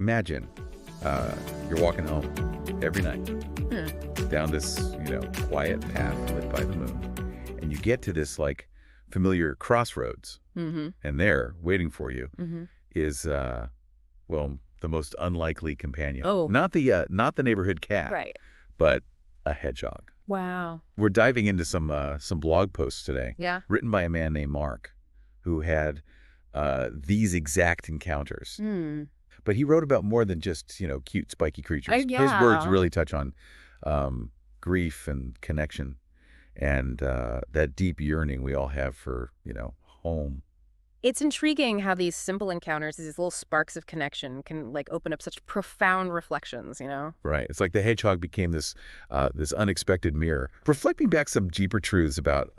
Imagine you're walking home every night down this, quiet path lit by the moon, and you get to this like familiar crossroads, and there, waiting for you, is well, the most unlikely companion. Oh. Not the neighborhood cat, Right. but a hedgehog. Wow. We're diving into some blog posts today, Yeah. written by a man named Mark, who had these exact encounters. But he wrote about more than just, cute, spiky creatures. Yeah. His words really touch on grief and connection and that deep yearning we all have for, home. It's intriguing how these simple encounters, these little sparks of connection, can like open up such profound reflections, Right. It's like the hedgehog became this unexpected mirror, reflecting back some deeper truths about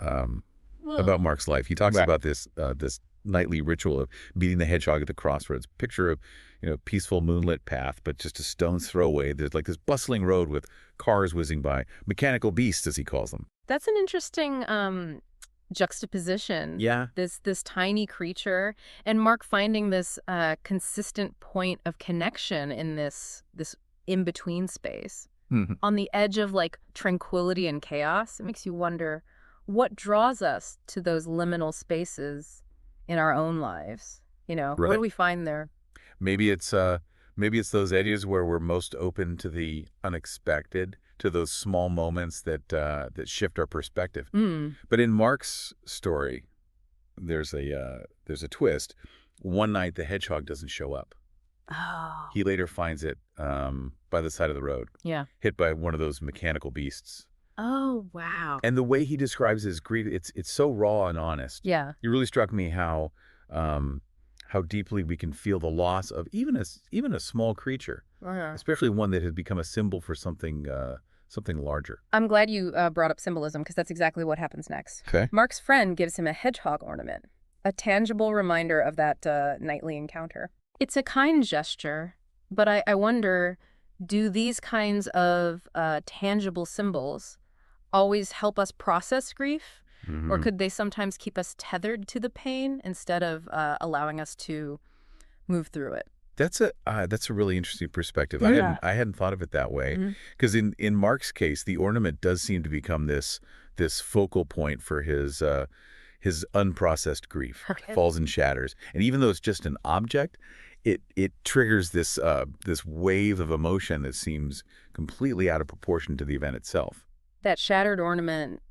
Mark's life. He talks about this nightly ritual of meeting the hedgehog at the crossroads. Picture of, peaceful moonlit path, but just a stone's throw away. There's like this bustling road with cars whizzing by, mechanical beasts, as he calls them. That's an interesting juxtaposition. Yeah. This tiny creature, and Mark finding this consistent point of connection in this in-between space. On the edge of like tranquility and chaos. It makes you wonder what draws us to those liminal spaces in our own lives. What do we find there? Maybe it's those edges where we're most open to the unexpected, to those small moments that shift our perspective. But in Mark's story, there's a twist. One night the hedgehog doesn't show up. Oh. He later finds it by the side of the road. Yeah. Hit by one of those mechanical beasts. Oh, wow. And the way he describes his grief, it's so raw and honest. Yeah. It really struck me how deeply we can feel the loss of even a small creature, especially one that has become a symbol for something larger. I'm glad you brought up symbolism, because that's exactly what happens next. Okay. Mark's friend gives him a hedgehog ornament, a tangible reminder of that nightly encounter. It's a kind gesture, but I wonder, do these kinds of tangible symbols always help us process grief? Or could they sometimes keep us tethered to the pain instead of allowing us to move through it? That's a really interesting perspective. Yeah. I hadn't thought of it that way, because in Mark's case, the ornament does seem to become this focal point for his unprocessed grief. Okay. Falls and shatters, and even though it's just an object, it triggers this wave of emotion that seems completely out of proportion to the event itself. That shattered ornament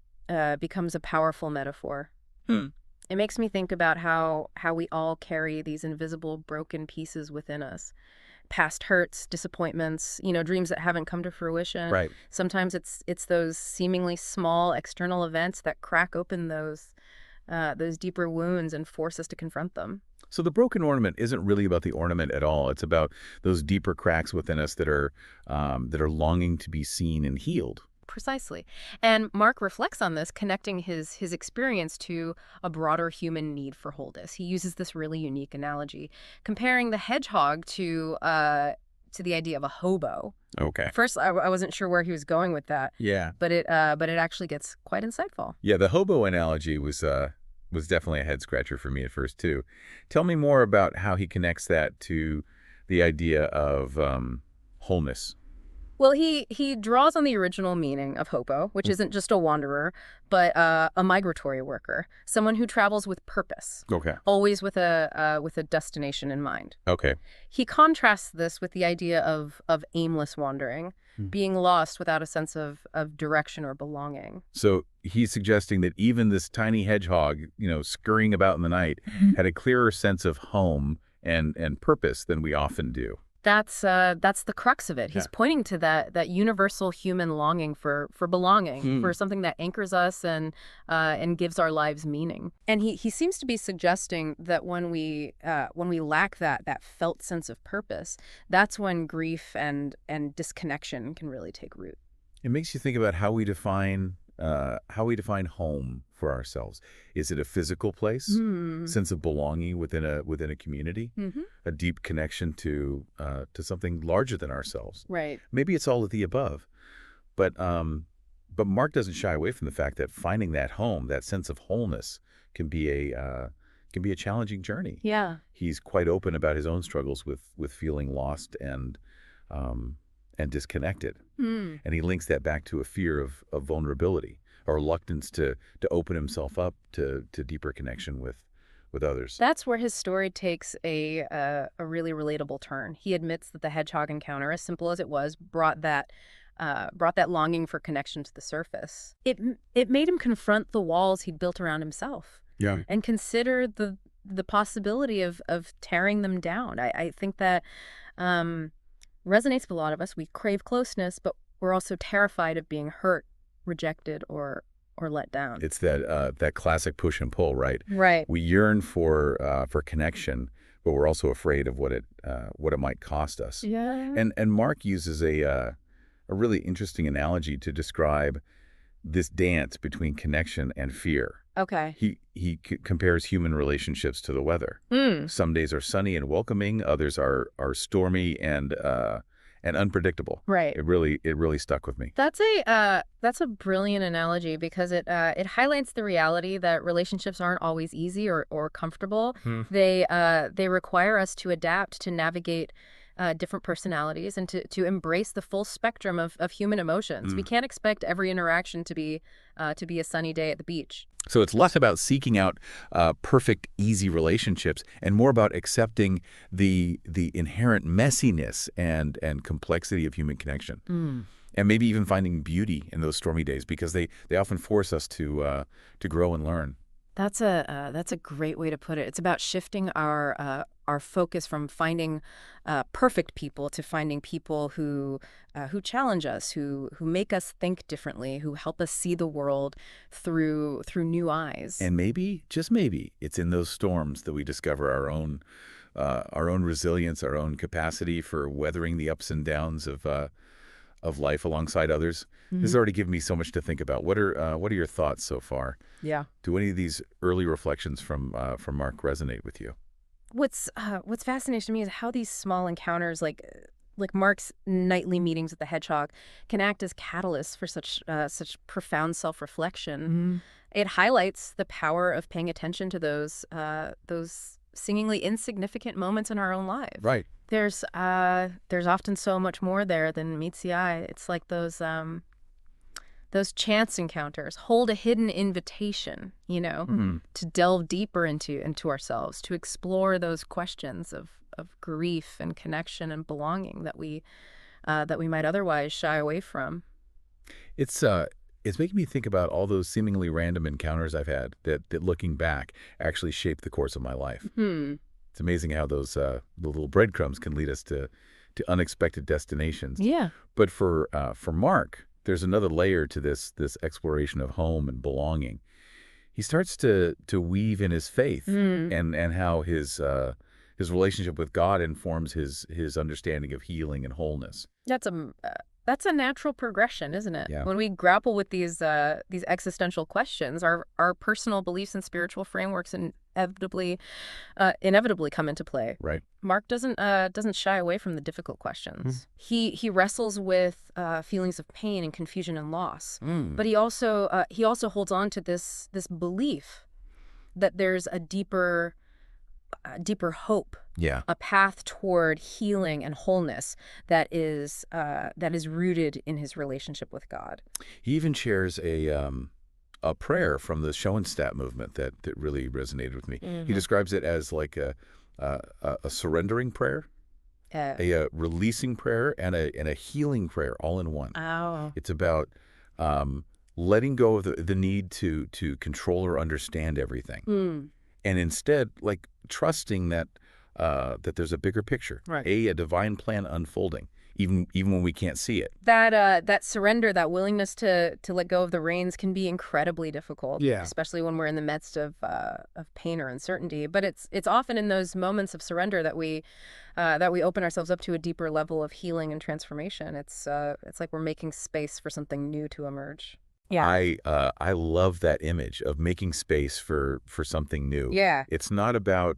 becomes a powerful metaphor. It makes me think about how we all carry these invisible broken pieces within us. Past hurts, disappointments, dreams that haven't come to fruition. Right. Sometimes it's those seemingly small external events that crack open those deeper wounds and force us to confront them. So the broken ornament isn't really about the ornament at all. It's about those deeper cracks within us that are longing to be seen and healed. Precisely. And Mark reflects on this, connecting his experience to a broader human need for wholeness. He uses this really unique analogy, comparing the hedgehog to the idea of a hobo. Okay. First, I wasn't sure where he was going with that. Yeah. But it actually gets quite insightful. Yeah, the hobo analogy was definitely a head scratcher for me at first too. Tell me more about how he connects that to the idea of wholeness. Well, he draws on the original meaning of hobo, which isn't just a wanderer, but a migratory worker, someone who travels with purpose. Okay. Always with a destination in mind. Okay. He contrasts this with the idea of aimless wandering, being lost without a sense of direction or belonging. So he's suggesting that even this tiny hedgehog, scurrying about in the night, had a clearer sense of home and purpose than we often do. That's the crux of it. He's pointing to that universal human longing for belonging, for something that anchors us and gives our lives meaning. And he seems to be suggesting that when we lack that felt sense of purpose, that's when grief and disconnection can really take root. It makes you think about how we define home for ourselves. Is it a physical place, sense of belonging within a community, a deep connection to something larger than ourselves? Right. Maybe it's all of the above, but Mark doesn't shy away from the fact that finding that home, that sense of wholeness, can be can be a challenging journey. Yeah. He's quite open about his own struggles with feeling lost and disconnected. And he links that back to a fear of vulnerability, a reluctance to open himself up to deeper connection with others. That's where his story takes a really relatable turn. He admits that the hedgehog encounter, as simple as it was, brought that longing for connection to the surface. It made him confront the walls he'd built around himself. Yeah. And consider the possibility of tearing them down. I think that resonates with a lot of us. We crave closeness, but we're also terrified of being hurt, rejected, or let down. It's that classic push and pull, right? Right. We yearn for connection, but we're also afraid of what it might cost us. Yeah. And Mark uses a really interesting analogy to describe this dance between connection and fear. Okay. He compares human relationships to the weather. Some days are sunny and welcoming, others are stormy and unpredictable. Right. It really stuck with me. That's a brilliant analogy because it highlights the reality that relationships aren't always easy or comfortable. They require us to adapt, to navigate different personalities, and to embrace the full spectrum of human emotions. We can't expect every interaction to be a sunny day at the beach. So it's less about seeking out perfect, easy relationships and more about accepting the inherent messiness and complexity of human connection. And maybe even finding beauty in those stormy days because they often force us to grow and learn. That's a great way to put it. It's about shifting our focus from finding perfect people to finding people who challenge us, who make us think differently, who help us see the world through new eyes. And maybe, just maybe, it's in those storms that we discover our own resilience, our own capacity for weathering the ups and downs of life alongside others. This has already given me so much to think about. What are your thoughts so far? Yeah. Do any of these early reflections from Mark resonate with you? What's fascinating to me is how these small encounters, like Mark's nightly meetings with the hedgehog, can act as catalysts for such profound self-reflection. It highlights the power of paying attention to those seemingly insignificant moments in our own lives. Right. There's often so much more there than meets the eye. It's like those chance encounters hold a hidden invitation, to delve deeper into ourselves, to explore those questions of grief and connection and belonging that we might otherwise shy away from. It's making me think about all those seemingly random encounters I've had that looking back actually shaped the course of my life. It's amazing how those the little breadcrumbs can lead us to unexpected destinations. Yeah. But for Mark, there's another layer to this exploration of home and belonging. He starts to weave in his faith and how his relationship with God informs his understanding of healing and wholeness. That's a natural progression, isn't it? Yeah. When we grapple with these existential questions, our personal beliefs and spiritual frameworks inevitably come into play. Right. Mark doesn't shy away from the difficult questions. He wrestles with feelings of pain and confusion and loss, but he also holds on to this belief that there's a deeper hope, a path toward healing and wholeness that is rooted in his relationship with God. He even shares a prayer from the Schoenstatt movement that really resonated with me. He describes it as like a surrendering prayer, a releasing prayer, and a healing prayer all in one. Oh. It's about letting go of the need to control or understand everything. And instead, like trusting that there's a bigger picture, right. a divine plan unfolding, even when we can't see it. That surrender, that willingness to let go of the reins, can be incredibly difficult, especially when we're in the midst of pain or uncertainty. But it's often in those moments of surrender that we open ourselves up to a deeper level of healing and transformation. It's like we're making space for something new to emerge. Yeah. I love that image of making space for something new. Yeah. It's not about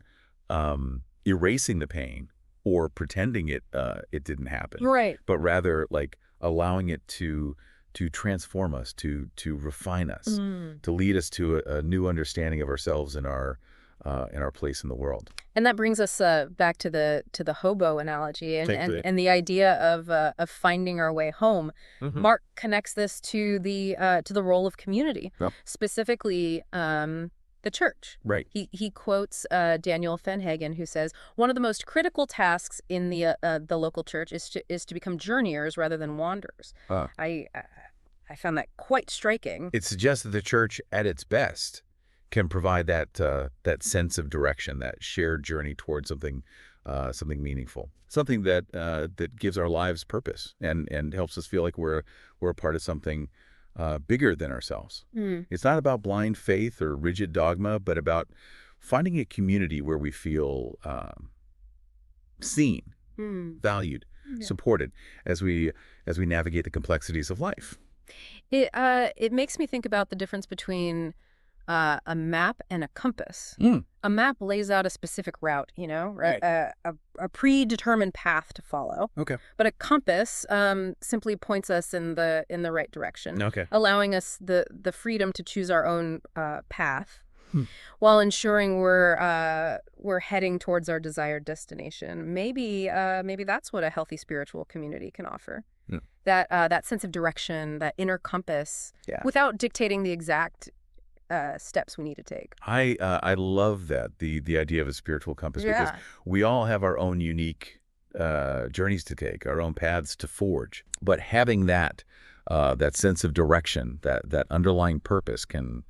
erasing the pain or pretending it didn't happen. Right. But rather like allowing it to transform us, to refine us, to lead us to a new understanding of ourselves and our in our place in the world. And that brings us back to the hobo analogy and the idea of finding our way home. Mark connects this to the role of community, specifically the church. Right. He quotes Daniel Fenhagen, who says one of the most critical tasks in the local church is to become journeyers rather than wanderers. I found that quite striking. It suggests that the church, at its best, can provide that sense of direction, that shared journey towards something meaningful, something that gives our lives purpose and helps us feel like we're a part of something bigger than ourselves. It's not about blind faith or rigid dogma, but about finding a community where we feel seen, valued, supported as we navigate the complexities of life. It makes me think about the difference between a map and a compass. A map lays out a specific route, Right. a predetermined path to follow. Okay. But a compass simply points us in the right direction, Okay. allowing us the freedom to choose our own path, while ensuring we're heading towards our desired destination. Maybe that's what a healthy spiritual community can offer. That sense of direction, that inner compass, without dictating the exact steps we need to take. I love that, the idea of a spiritual compass, because we all have our own unique journeys to take, our own paths to forge. But having that sense of direction, that underlying purpose can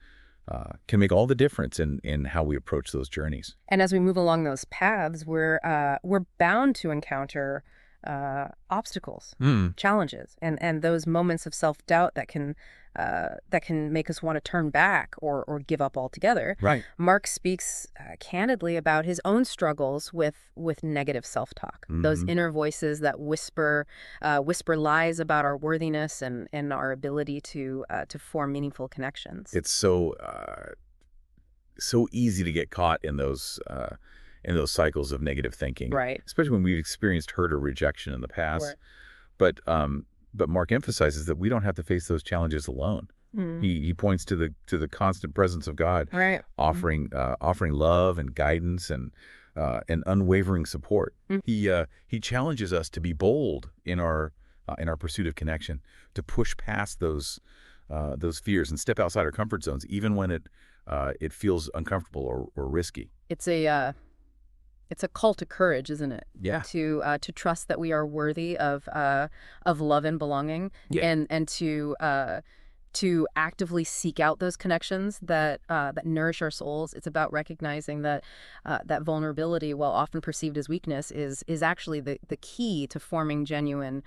make all the difference in how we approach those journeys. And as we move along those paths, we're bound to encounter obstacles, challenges, and those moments of self-doubt that can make us want to turn back or give up altogether. Right. Mark speaks candidly about his own struggles with negative self-talk, those inner voices that whisper lies about our worthiness and our ability to form meaningful connections. It's so easy to get caught in those cycles of negative thinking, right? Especially when we've experienced hurt or rejection in the past. Right. But Mark emphasizes that we don't have to face those challenges alone. He points to the constant presence of God, right, offering love and guidance and unwavering support. He challenges us to be bold in our pursuit of connection, to push past those fears and step outside our comfort zones, even when it feels uncomfortable or risky. It's a call to courage, isn't it? Yeah. To trust that we are worthy of love and belonging, and to actively seek out those connections that nourish our souls. It's about recognizing that vulnerability, while often perceived as weakness, is actually the key to forming genuine,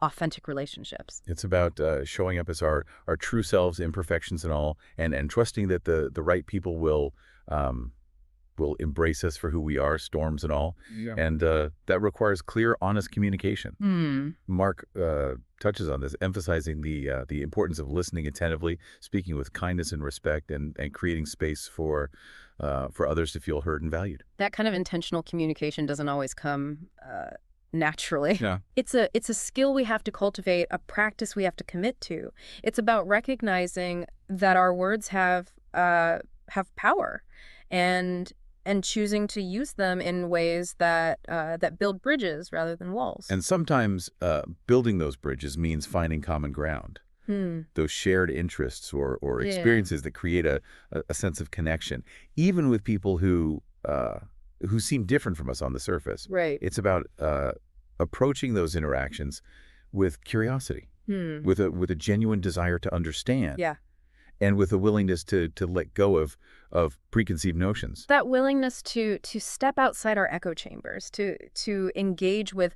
authentic relationships. It's about showing up as our true selves, imperfections and all, and trusting that the right people will embrace us for who we are, storms and all. Yeah. And that requires clear, honest communication. Mark touches on this, emphasizing the importance of listening attentively, speaking with kindness and respect, and creating space for others to feel heard and valued. That kind of intentional communication doesn't always come naturally. Yeah. It's a skill we have to cultivate, a practice we have to commit to. It's about recognizing that our words have power, and choosing to use them in ways that build bridges rather than walls. And sometimes building those bridges means finding common ground. Those shared interests or experiences that create a sense of connection, even with people who seem different from us on the surface. Right. It's about approaching those interactions with curiosity, with a genuine desire to understand. Yeah. And with a willingness to let go of preconceived notions. That willingness to step outside our echo chambers, to engage with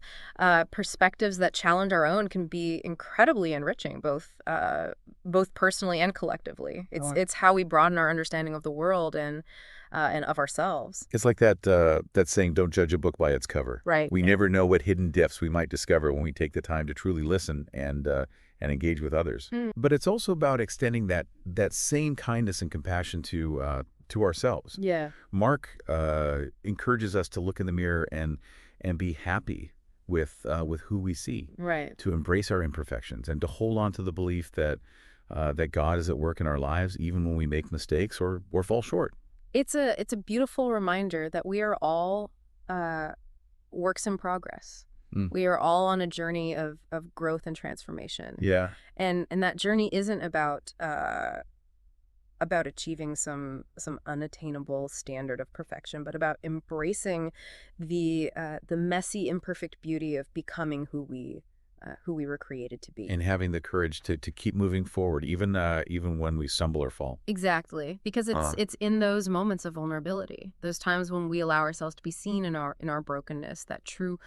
perspectives that challenge our own, can be incredibly enriching, both personally and collectively. It's how we broaden our understanding of the world and of ourselves. It's like that saying, "Don't judge a book by its cover." Right. We never know what hidden depths we might discover when we take the time to truly listen and engage with others. But it's also about extending that same kindness and compassion to ourselves. Yeah. Mark encourages us to look in the mirror and be happy with who we see. Right. To embrace our imperfections and to hold on to the belief that God is at work in our lives, even when we make mistakes or fall short. It's a beautiful reminder that we are all works in progress. Mm. We are all on a journey of growth and transformation. Yeah. And that journey isn't about achieving some unattainable standard of perfection, but about embracing the messy, imperfect beauty of becoming who we were created to be. And having the courage to keep moving forward, even when we stumble or fall. Exactly, because it's in those moments of vulnerability, those times when we allow ourselves to be seen in our brokenness, that true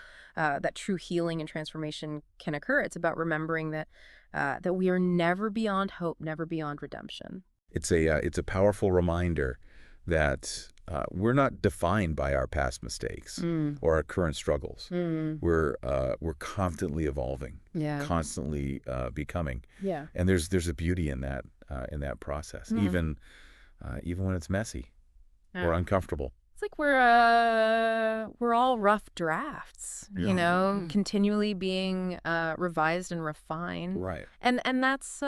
healing and transformation can occur. It's about remembering that we are never beyond hope, never beyond redemption. It's a powerful reminder that we're not defined by our past mistakes or our current struggles. We're constantly evolving, Yeah. constantly becoming, Yeah. and there's a beauty in that process, even when it's messy or uncomfortable. It's like we're all rough drafts, continually being revised and refined. Right. And that's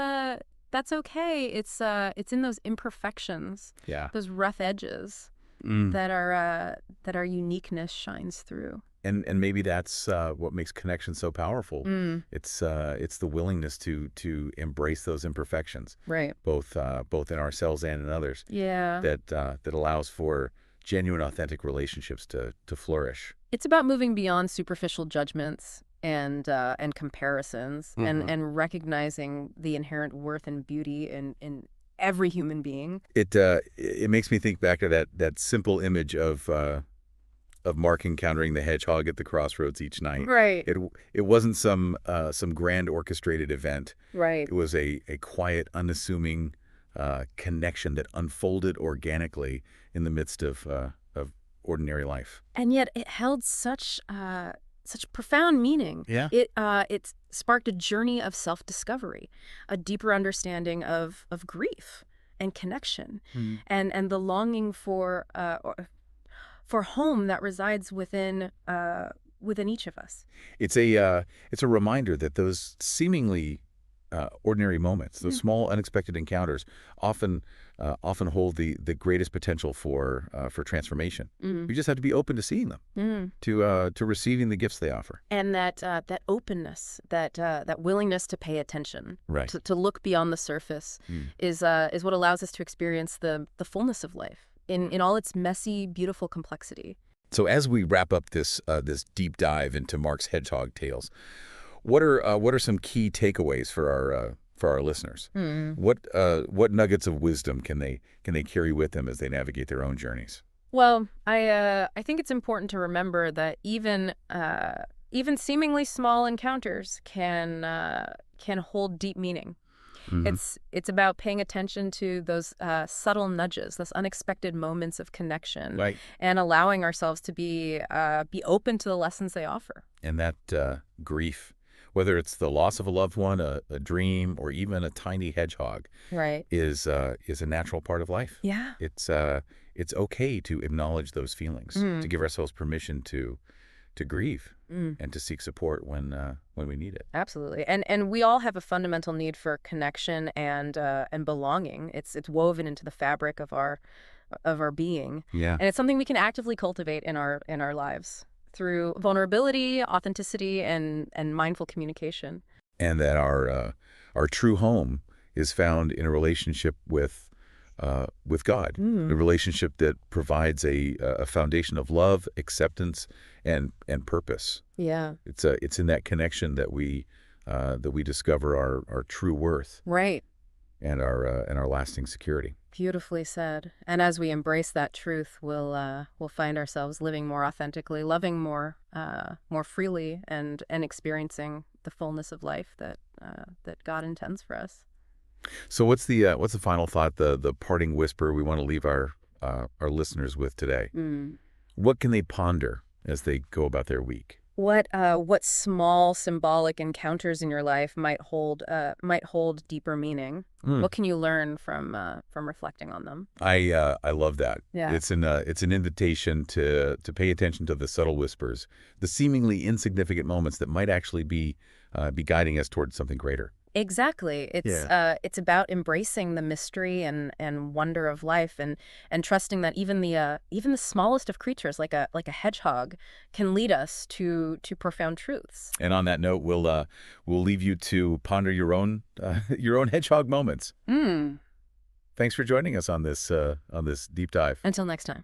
okay. It's in those imperfections, Yeah. those rough edges that our uniqueness shines through. And maybe that's what makes connection so powerful. It's the willingness to embrace those imperfections, Right. both in ourselves and in others. Yeah. That allows for genuine, authentic relationships to flourish. It's about moving beyond superficial judgments and comparisons and recognizing the inherent worth and beauty in every human being. It makes me think back to that simple image of Mark encountering the hedgehog at the crossroads each night. Right. It wasn't some grand orchestrated event. Right. It was a quiet, unassuming connection that unfolded organically in the midst of ordinary life. And yet it held such profound meaning. Yeah. It sparked a journey of self-discovery, a deeper understanding of grief and connection, and the longing for home that resides within each of us. It's a reminder that those seemingly ordinary moments, those small, unexpected encounters, often hold the greatest potential for transformation. We just have to be open to seeing them, to receiving the gifts they offer, and that openness, that willingness to pay attention, right? To look beyond the surface, is what allows us to experience the fullness of life in all its messy, beautiful complexity. So as we wrap up this deep dive into Mark's hedgehog tales, what are some key takeaways for our listeners? What nuggets of wisdom can they carry with them as they navigate their own journeys? Well, I think it's important to remember that even seemingly small encounters can hold deep meaning. It's about paying attention to those subtle nudges, those unexpected moments of connection, Right. and allowing ourselves to be open to the lessons they offer. And that grief, whether it's the loss of a loved one, a dream, or even a tiny hedgehog, Right. is a natural part of life. Yeah. It's okay to acknowledge those feelings, to give ourselves permission to grieve and to seek support when we need it. Absolutely. And we all have a fundamental need for connection and belonging. It's woven into the fabric of our being. Yeah. And it's something we can actively cultivate in our lives through vulnerability, authenticity, and mindful communication. And that our true home is found in a relationship with God, a relationship that provides a foundation of love, acceptance, and purpose. Yeah. It's in that connection that we discover our true worth, Right. and our lasting security. Beautifully said. And as we embrace that truth, we'll find ourselves living more authentically, loving more freely, and experiencing the fullness of life that God intends for us. So what's the final thought, the parting whisper we want to leave our listeners with today? What can they ponder as they go about their week? What small symbolic encounters in your life might hold deeper meaning? What can you learn from reflecting on them? I love that. Yeah. It's an invitation to pay attention to the subtle whispers, the seemingly insignificant moments that might actually be guiding us towards something greater. Exactly. Yeah. It's about embracing the mystery and wonder of life, and trusting that even the smallest of creatures, like a hedgehog, can lead us to profound truths. And on that note, we'll leave you to ponder your own hedgehog moments. Mm. Thanks for joining us on this deep dive. Until next time.